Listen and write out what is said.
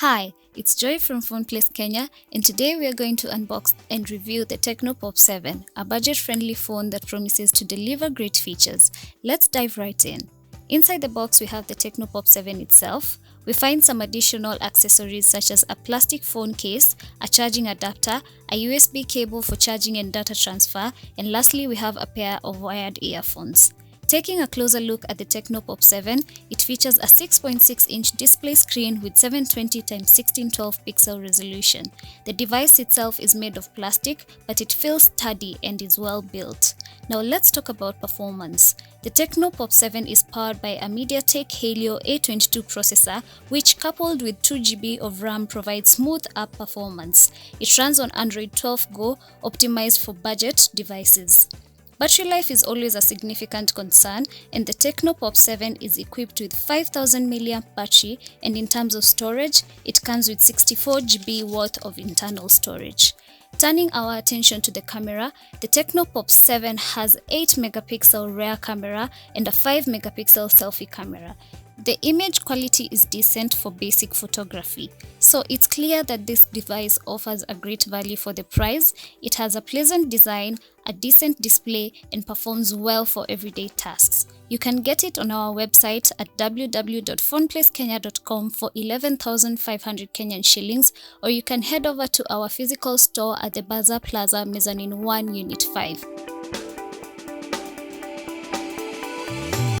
Hi, it's Joy from PhonePlace Kenya, and today we are going to unbox and review the Tecno Pop 7, a budget-friendly phone that promises to deliver great features. Let's dive right in. Inside the box, we have the Tecno Pop 7 itself. We find some additional accessories such as a plastic phone case, a charging adapter, a USB cable for charging and data transfer, and lastly, we have a pair of wired earphones. Taking a closer look at the Tecno Pop 7, it features a 6.6-inch display screen with 720x1612 pixel resolution. The device itself is made of plastic, but it feels sturdy and is well built. Now let's talk about performance. The Tecno Pop 7 is powered by a Mediatek Helio A22 processor, which coupled with 2GB of RAM provides smooth app performance. It runs on Android 12 Go, optimized for budget devices. Battery life is always a significant concern, and the Tecno Pop 7 is equipped with 5000 mAh battery, and in terms of storage, it comes with 64GB worth of internal storage. Turning our attention to the camera, the Tecno Pop 7 has 8-megapixel rear camera and a 5-megapixel selfie camera. The image quality is decent for basic photography, so it's clear that this device offers a great value for the price. It has a pleasant design, a decent display, and performs well for everyday tasks. You can get it on our website at www.phoneplacekenya.com for 11,500 Kenyan shillings, or you can head over to our physical store at the Bazaar Plaza, Mezzanine 1, Unit 5.